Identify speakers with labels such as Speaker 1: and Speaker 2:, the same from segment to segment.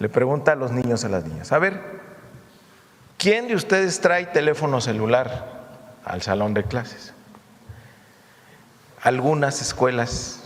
Speaker 1: le pregunta a los niños, a las niñas, a ver, ¿quién de ustedes trae teléfono celular al salón de clases? Algunas escuelas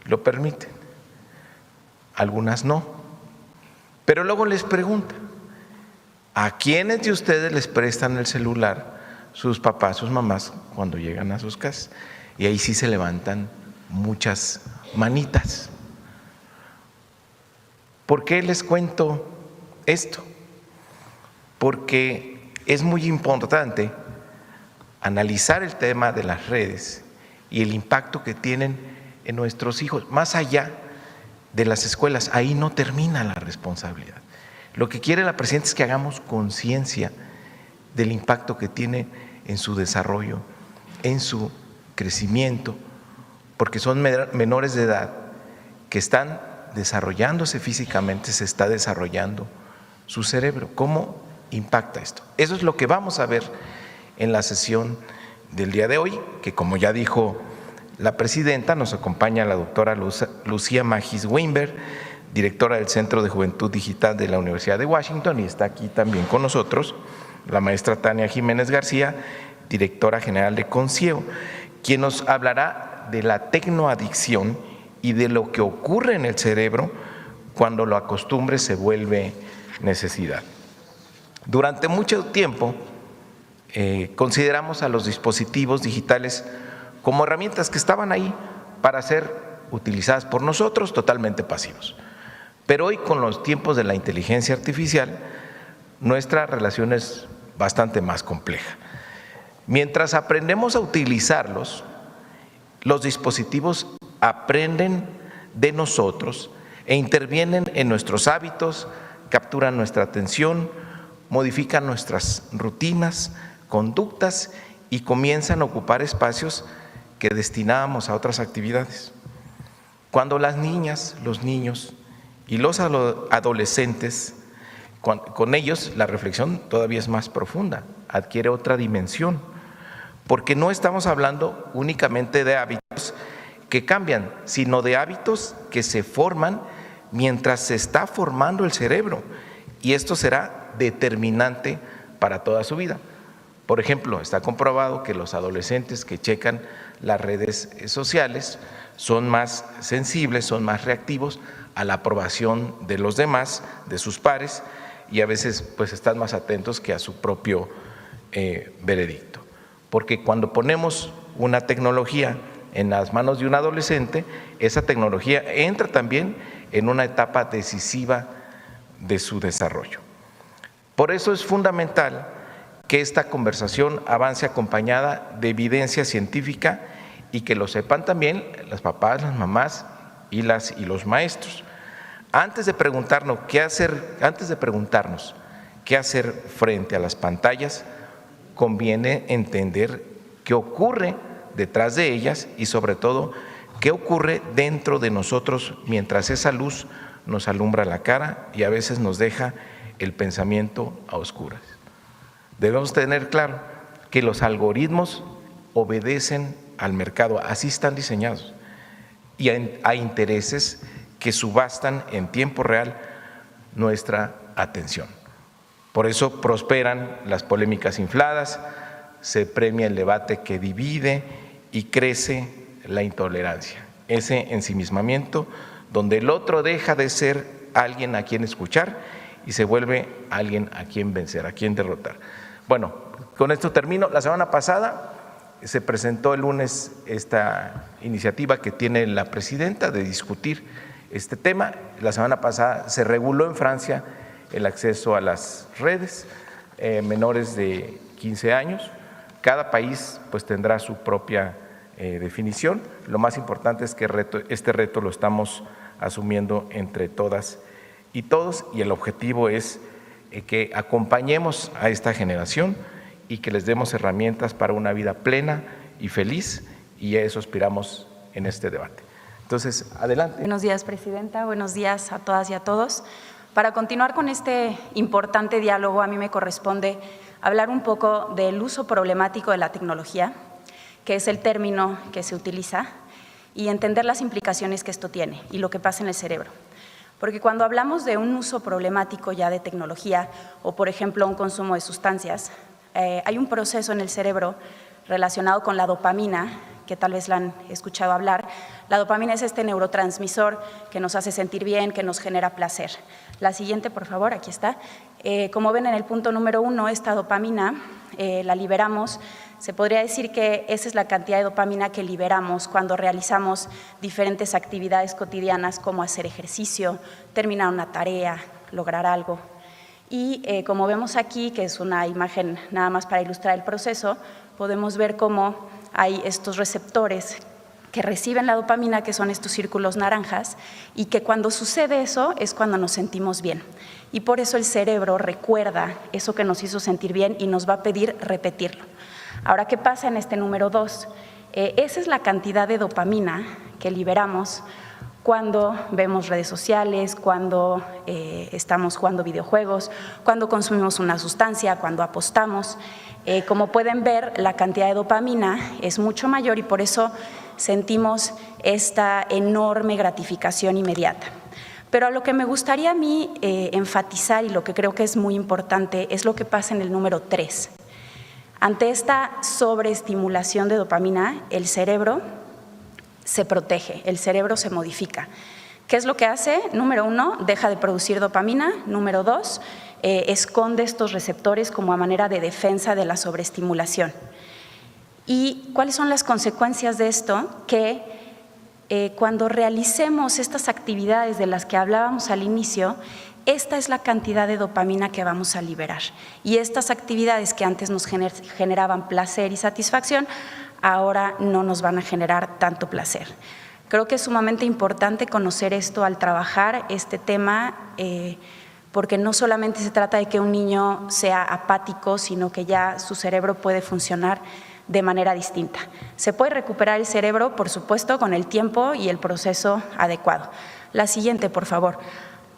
Speaker 1: lo permiten, algunas no. Pero luego les pregunta, ¿a quiénes de ustedes les prestan el celular sus papás, sus mamás cuando llegan a sus casas? Y ahí sí se levantan muchas manitas. ¿Por qué les cuento esto? Porque es muy importante analizar el tema de las redes y el impacto que tienen en nuestros hijos, más allá de las escuelas. Ahí no termina la responsabilidad. Lo que quiere la presidenta es que hagamos conciencia del impacto que tiene en su desarrollo, en su crecimiento, porque son menores de edad que están desarrollándose físicamente, se está desarrollando su cerebro. ¿Cómo impacta esto? Eso es lo que vamos a ver en la sesión del día de hoy, que como ya dijo la presidenta, nos acompaña la doctora Lucía Magis Weinberg, directora del Centro de Juventud Digital de la Universidad de Washington, y está aquí también con nosotros la maestra Tania Jiménez García, directora general de Concieo, quien nos hablará de la tecnoadicción y de lo que ocurre en el cerebro cuando la costumbre se vuelve necesidad. Durante mucho tiempo consideramos a los dispositivos digitales como herramientas que estaban ahí para ser utilizadas por nosotros, totalmente pasivos. Pero hoy, con los tiempos de la inteligencia artificial, nuestra relación es bastante más compleja. Mientras aprendemos a utilizarlos, los dispositivos aprenden de nosotros e intervienen en nuestros hábitos, capturan nuestra atención, modifican nuestras rutinas, conductas y comienzan a ocupar espacios que destinábamos a otras actividades. Cuando las niñas, los niños y los adolescentes, con ellos la reflexión todavía es más profunda, adquiere otra dimensión, porque no estamos hablando únicamente de hábitos que cambian, sino de hábitos que se forman mientras se está formando el cerebro, y esto será determinante para toda su vida. Por ejemplo, está comprobado que los adolescentes que checan las redes sociales son más sensibles, son más reactivos a la aprobación de los demás, de sus pares, y a veces pues están más atentos que a su propio veredicto. Porque cuando ponemos una tecnología en las manos de un adolescente, esa tecnología entra también en una etapa decisiva de su desarrollo. Por eso es fundamental que esta conversación avance acompañada de evidencia científica y que lo sepan también los papás, las mamás y los maestros. Antes de preguntarnos qué hacer frente a las pantallas, conviene entender qué ocurre detrás de ellas y sobre todo qué ocurre dentro de nosotros mientras esa luz nos alumbra la cara y a veces nos deja el pensamiento a oscuras. Debemos tener claro que los algoritmos obedecen al mercado, así están diseñados, y a intereses que subastan en tiempo real nuestra atención. Por eso prosperan las polémicas infladas, se premia el debate que divide y crece la intolerancia, ese ensimismamiento donde el otro deja de ser alguien a quien escuchar y se vuelve alguien a quien vencer, a quien derrotar. Bueno, con esto termino. La semana pasada se presentó el lunes esta iniciativa que tiene la presidenta de discutir este tema. La semana pasada se reguló en Francia el acceso a las redes, menores de 15 años. Cada país pues tendrá su propia definición. Lo más importante es que este reto lo estamos asumiendo entre todas y todos, y el objetivo es que acompañemos a esta generación y que les demos herramientas para una vida plena y feliz, y a eso aspiramos en este debate. Entonces, adelante.
Speaker 2: Buenos días, presidenta. Buenos días a todas y a todos. Para continuar con este importante diálogo, a mí me corresponde hablar un poco del uso problemático de la tecnología, que es el término que se utiliza, y entender las implicaciones que esto tiene y lo que pasa en el cerebro. Porque cuando hablamos de un uso problemático ya de tecnología o, por ejemplo, un consumo de sustancias, hay un proceso en el cerebro relacionado con la dopamina, que tal vez la han escuchado hablar. La dopamina es este neurotransmisor que nos hace sentir bien, que nos genera placer. La siguiente, por favor, aquí está. Como ven en el punto número 1, esta dopamina la liberamos. Se podría decir que esa es la cantidad de dopamina que liberamos cuando realizamos diferentes actividades cotidianas como hacer ejercicio, terminar una tarea, lograr algo. Y como vemos aquí, que es una imagen nada más para ilustrar el proceso, podemos ver cómo hay estos receptores que reciben la dopamina, que son estos círculos naranjas, y que cuando sucede eso es cuando nos sentimos bien. Y por eso el cerebro recuerda eso que nos hizo sentir bien y nos va a pedir repetirlo. Ahora, ¿qué pasa en este número 2? Esa es la cantidad de dopamina que liberamos cuando vemos redes sociales, cuando estamos jugando videojuegos, cuando consumimos una sustancia, cuando apostamos. Como pueden ver, la cantidad de dopamina es mucho mayor y por eso sentimos esta enorme gratificación inmediata. Pero a lo que me gustaría a mí enfatizar y lo que creo que es muy importante es lo que pasa en el número 3. Ante esta sobreestimulación de dopamina, el cerebro se protege, el cerebro se modifica. ¿Qué es lo que hace? Número 1, deja de producir dopamina. Número 2, esconde estos receptores como a manera de defensa de la sobreestimulación. ¿Y cuáles son las consecuencias de esto? Que cuando realicemos estas actividades de las que hablábamos al inicio, esta es la cantidad de dopamina que vamos a liberar. Y estas actividades que antes nos generaban placer y satisfacción, ahora no nos van a generar tanto placer. Creo que es sumamente importante conocer esto al trabajar este tema, porque no solamente se trata de que un niño sea apático, sino que ya su cerebro puede funcionar de manera distinta. Se puede recuperar el cerebro, por supuesto, con el tiempo y el proceso adecuado. La siguiente, por favor.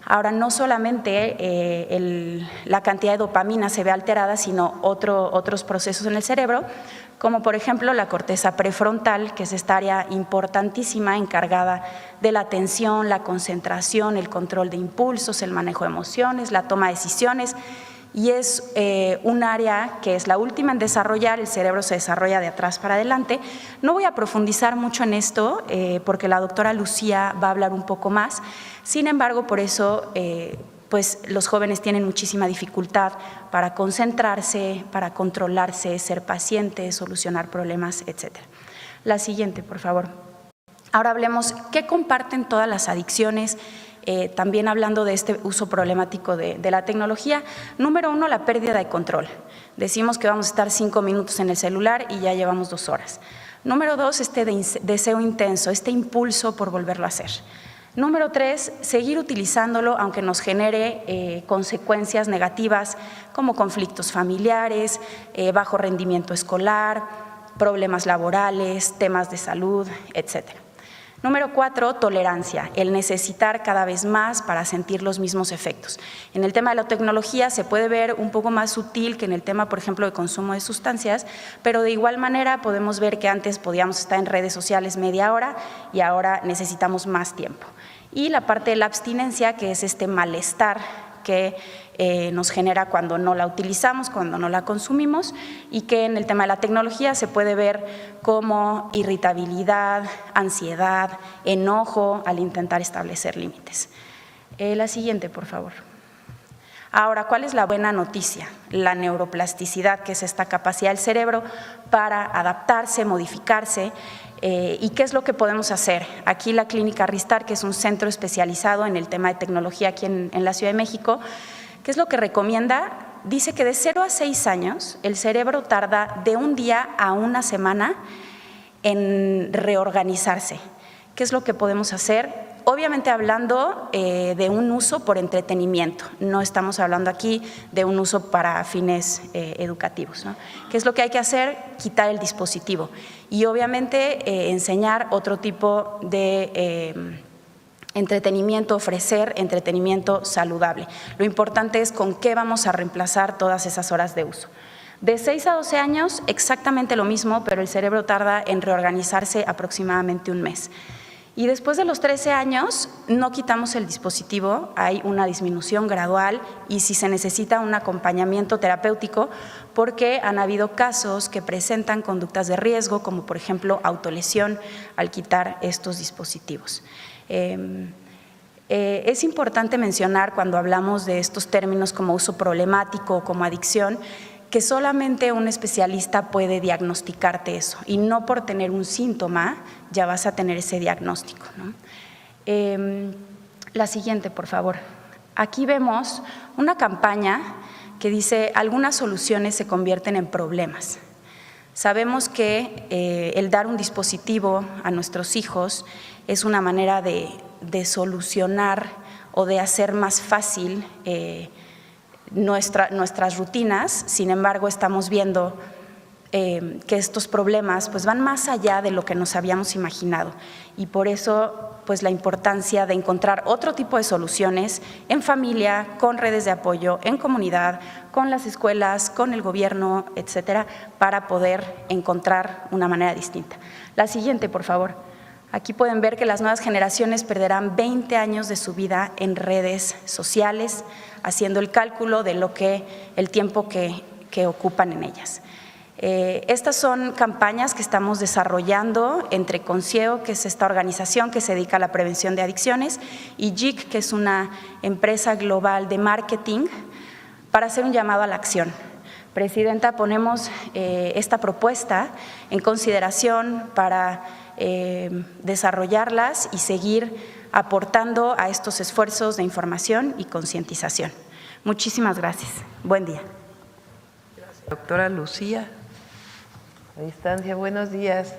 Speaker 2: Ahora, no solamente la cantidad de dopamina se ve alterada, sino otros procesos en el cerebro, como por ejemplo la corteza prefrontal, que es esta área importantísima encargada de la atención, la concentración, el control de impulsos, el manejo de emociones, la toma de decisiones. Y es un área que es la última en desarrollar, el cerebro se desarrolla de atrás para adelante. No voy a profundizar mucho en esto porque la doctora Lucía va a hablar un poco más. Sin embargo, por eso pues los jóvenes tienen muchísima dificultad para concentrarse, para controlarse, ser pacientes, solucionar problemas, etc. La siguiente, por favor. Ahora hablemos qué comparten todas las adicciones. También hablando de este uso problemático de la tecnología. Número 1, la pérdida de control. Decimos que vamos a estar 5 minutos en el celular y ya llevamos 2 horas. Número 2, este deseo intenso, este impulso por volverlo a hacer. Número 3, seguir utilizándolo aunque nos genere consecuencias negativas como conflictos familiares, bajo rendimiento escolar, problemas laborales, temas de salud, etcétera. Número 4, tolerancia, el necesitar cada vez más para sentir los mismos efectos. En el tema de la tecnología se puede ver un poco más sutil que en el tema, por ejemplo, de consumo de sustancias, pero de igual manera podemos ver que antes podíamos estar en redes sociales media hora y ahora necesitamos más tiempo. Y la parte de la abstinencia, que es este malestar que nos genera cuando no la utilizamos, cuando no la consumimos, y que en el tema de la tecnología se puede ver como irritabilidad, ansiedad, enojo al intentar establecer límites. La siguiente, por favor. Ahora, ¿cuál es la buena noticia? La neuroplasticidad, que es esta capacidad del cerebro para adaptarse, modificarse. ¿Y qué es lo que podemos hacer? Aquí la Clínica Ristar, que es un centro especializado en el tema de tecnología aquí en la Ciudad de México, ¿qué es lo que recomienda? Dice que de 0 a 6 años el cerebro tarda de un día a una semana en reorganizarse. ¿Qué es lo que podemos hacer? Obviamente hablando de un uso por entretenimiento, no estamos hablando aquí de un uso para fines educativos, ¿no? ¿Qué es lo que hay que hacer? Quitar el dispositivo y obviamente enseñar otro tipo de entretenimiento, ofrecer entretenimiento saludable. Lo importante es con qué vamos a reemplazar todas esas horas de uso. De 6 a 12 años, exactamente lo mismo, pero el cerebro tarda en reorganizarse aproximadamente un mes. Y después de los 13 años no quitamos el dispositivo, hay una disminución gradual y si se necesita un acompañamiento terapéutico porque han habido casos que presentan conductas de riesgo como por ejemplo autolesión al quitar estos dispositivos. Es importante mencionar cuando hablamos de estos términos como uso problemático o como adicción que solamente un especialista puede diagnosticarte eso y no por tener un síntoma ya vas a tener ese diagnóstico, ¿no? La siguiente, por favor. Aquí vemos una campaña que dice algunas soluciones se convierten en problemas. Sabemos que el dar un dispositivo a nuestros hijos es una manera de solucionar o de hacer más fácil nuestras rutinas. Sin embargo, estamos viendo que estos problemas pues, van más allá de lo que nos habíamos imaginado y por eso pues, la importancia de encontrar otro tipo de soluciones en familia, con redes de apoyo, en comunidad, con las escuelas, con el gobierno, etcétera, para poder encontrar una manera distinta. La siguiente, por favor. Aquí pueden ver que las nuevas generaciones perderán 20 años de su vida en redes sociales, haciendo el cálculo de el tiempo que ocupan en ellas. Estas son campañas que estamos desarrollando entre Concieo, que es esta organización que se dedica a la prevención de adicciones, y JIC, que es una empresa global de marketing, para hacer un llamado a la acción. Presidenta, ponemos esta propuesta en consideración para desarrollarlas y seguir aportando a estos esfuerzos de información y concientización. Muchísimas gracias. Buen día.
Speaker 3: Gracias. Doctora Lucía, a distancia, buenos días.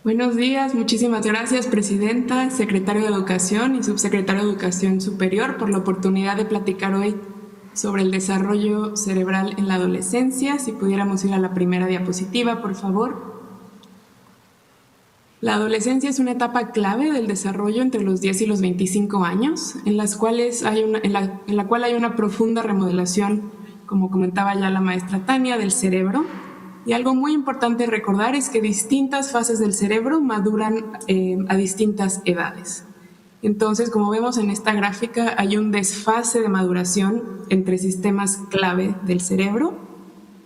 Speaker 4: Buenos días, muchísimas gracias, Presidenta, Secretario de Educación y Subsecretario de Educación Superior por la oportunidad de platicar hoy sobre el desarrollo cerebral en la adolescencia. Si pudiéramos ir a la primera diapositiva, por favor. La adolescencia es una etapa clave del desarrollo entre los 10 y los 25 años, en la cual hay una profunda remodelación, como comentaba ya la maestra Tania, del cerebro. Y algo muy importante recordar es que distintas fases del cerebro maduran a distintas edades. Entonces, como vemos en esta gráfica, hay un desfase de maduración entre sistemas clave del cerebro.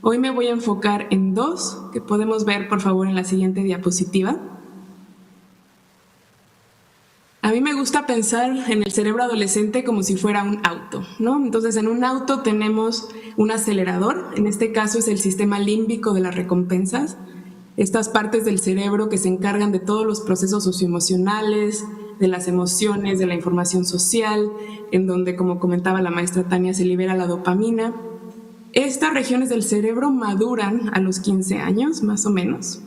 Speaker 4: Hoy me voy a enfocar en dos, que podemos ver, por favor, en la siguiente diapositiva. A mí me gusta pensar en el cerebro adolescente como si fuera un auto, ¿no? Entonces, en un auto tenemos un acelerador, en este caso es el sistema límbico de las recompensas, estas partes del cerebro que se encargan de todos los procesos socioemocionales, de las emociones, de la información social, en donde, como comentaba la maestra Tania, se libera la dopamina. Estas regiones del cerebro maduran a los 15 años, más o menos.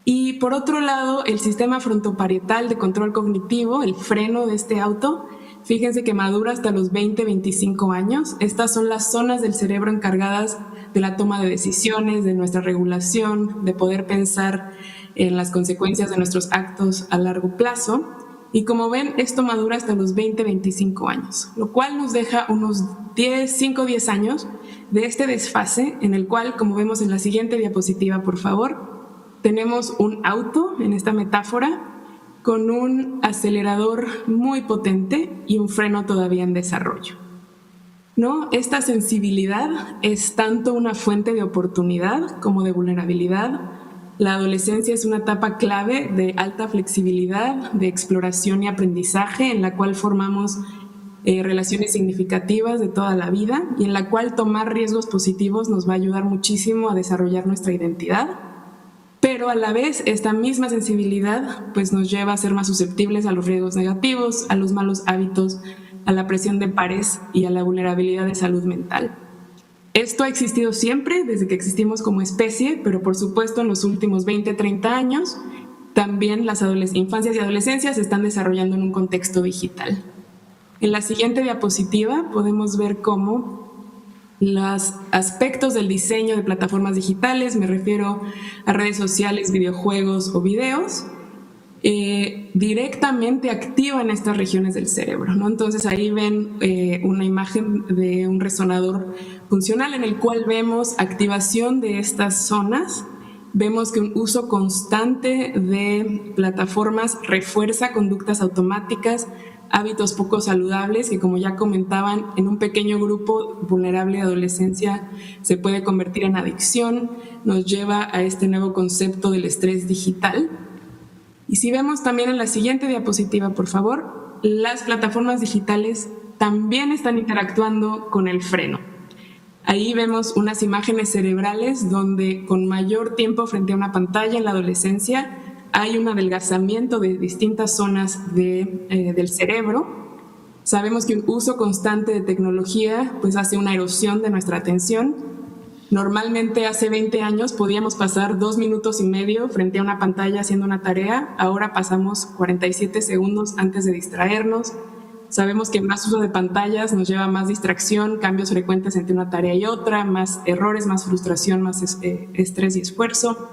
Speaker 4: Y por otro lado, el sistema frontoparietal de control cognitivo, el freno de este auto, fíjense que madura hasta los 20-25 años. Estas son las zonas del cerebro encargadas de la toma de decisiones, de nuestra regulación, de poder pensar en las consecuencias de nuestros actos a largo plazo. Y como ven, esto madura hasta los 20-25 años, lo cual nos deja unos 5-10 años de este desfase en el cual, como vemos en la siguiente diapositiva, por favor, tenemos un auto, en esta metáfora, con un acelerador muy potente y un freno todavía en desarrollo, ¿no? Esta sensibilidad es tanto una fuente de oportunidad como de vulnerabilidad. La adolescencia es una etapa clave de alta flexibilidad, de exploración y aprendizaje, en la cual formamos relaciones significativas de toda la vida y en la cual tomar riesgos positivos nos va a ayudar muchísimo a desarrollar nuestra identidad. Pero a la vez esta misma sensibilidad pues, nos lleva a ser más susceptibles a los riesgos negativos, a los malos hábitos, a la presión de pares y a la vulnerabilidad de salud mental. Esto ha existido siempre, desde que existimos como especie, pero por supuesto en los últimos 20-30 años también las infancias y adolescencias se están desarrollando en un contexto digital. En la siguiente diapositiva podemos ver cómo los aspectos del diseño de plataformas digitales, me refiero a redes sociales, videojuegos o videos, directamente activan estas regiones del cerebro, ¿no? Entonces ahí ven una imagen de un resonador funcional en el cual vemos activación de estas zonas vemos que un uso constante de plataformas refuerza conductas automáticas, hábitos poco saludables que, como ya comentaban, en un pequeño grupo vulnerable de adolescencia se puede convertir en adicción, nos lleva a este nuevo concepto del estrés digital. Y si vemos también en la siguiente diapositiva, por favor, las plataformas digitales también están interactuando con el freno. Ahí vemos unas imágenes cerebrales donde con mayor tiempo frente a una pantalla en la adolescencia hay un adelgazamiento de distintas zonas del cerebro. Sabemos que un uso constante de tecnología pues hace una erosión de nuestra atención. Normalmente hace 20 años podíamos pasar 2 minutos y medio frente a una pantalla haciendo una tarea, ahora pasamos 47 segundos antes de distraernos. Sabemos que más uso de pantallas nos lleva a más distracción, cambios frecuentes entre una tarea y otra, más errores, más frustración, más estrés y esfuerzo.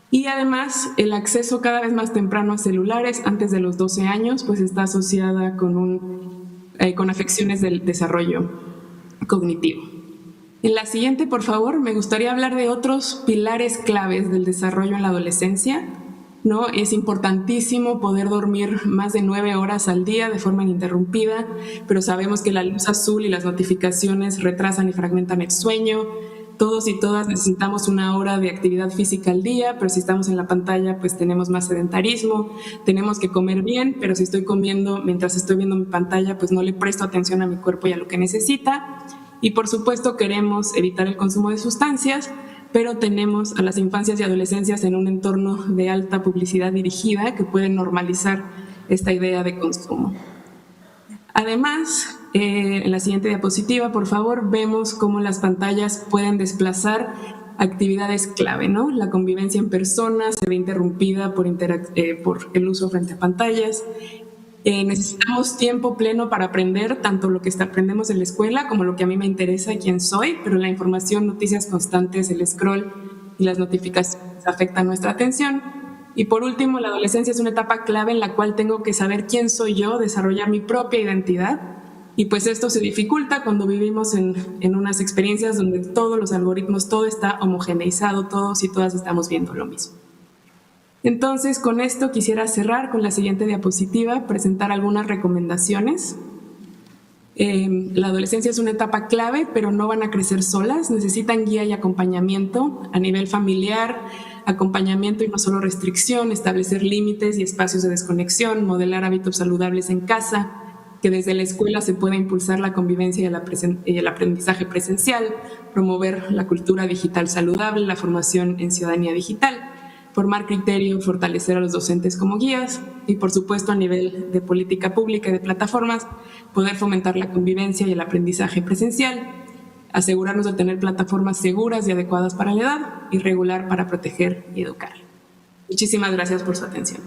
Speaker 4: Y además, el acceso cada vez más temprano a celulares, antes de los 12 años, pues está asociada con afecciones del desarrollo cognitivo. En la siguiente, por favor, me gustaría hablar de otros pilares claves del desarrollo en la adolescencia, ¿no? Es importantísimo poder dormir más de 9 horas al día de forma ininterrumpida, pero sabemos que la luz azul y las notificaciones retrasan y fragmentan el sueño. Todos y todas necesitamos 1 hora de actividad física al día, pero si estamos en la pantalla, pues tenemos más sedentarismo. Tenemos que comer bien, pero si estoy comiendo mientras estoy viendo mi pantalla, pues no le presto atención a mi cuerpo y a lo que necesita. Y por supuesto queremos evitar el consumo de sustancias, pero tenemos a las infancias y adolescencias en un entorno de alta publicidad dirigida que puede normalizar esta idea de consumo. Además, en la siguiente diapositiva, por favor, vemos cómo las pantallas pueden desplazar actividades clave, ¿no? La convivencia en persona se ve interrumpida por el uso frente a pantallas. Necesitamos tiempo pleno para aprender tanto lo que aprendemos en la escuela como lo que a mí me interesa y quién soy, pero la información, noticias constantes, el scroll y las notificaciones afectan nuestra atención. Y por último, la adolescencia es una etapa clave en la cual tengo que saber quién soy yo, desarrollar mi propia identidad. Y pues esto se dificulta cuando vivimos en unas experiencias donde todos los algoritmos, todo está homogeneizado, todos y todas estamos viendo lo mismo. Entonces, con esto quisiera cerrar con la siguiente diapositiva, presentar algunas recomendaciones. La adolescencia es una etapa clave, pero no van a crecer solas, necesitan guía y acompañamiento a nivel familiar, acompañamiento y no solo restricción, establecer límites y espacios de desconexión, modelar hábitos saludables en casa, que desde la escuela se pueda impulsar la convivencia y el aprendizaje presencial, promover la cultura digital saludable, la formación en ciudadanía digital, formar criterio, fortalecer a los docentes como guías y, por supuesto, a nivel de política pública y de plataformas, poder fomentar la convivencia y el aprendizaje presencial, asegurarnos de tener plataformas seguras y adecuadas para la edad y regular para proteger y educar. Muchísimas gracias por su atención.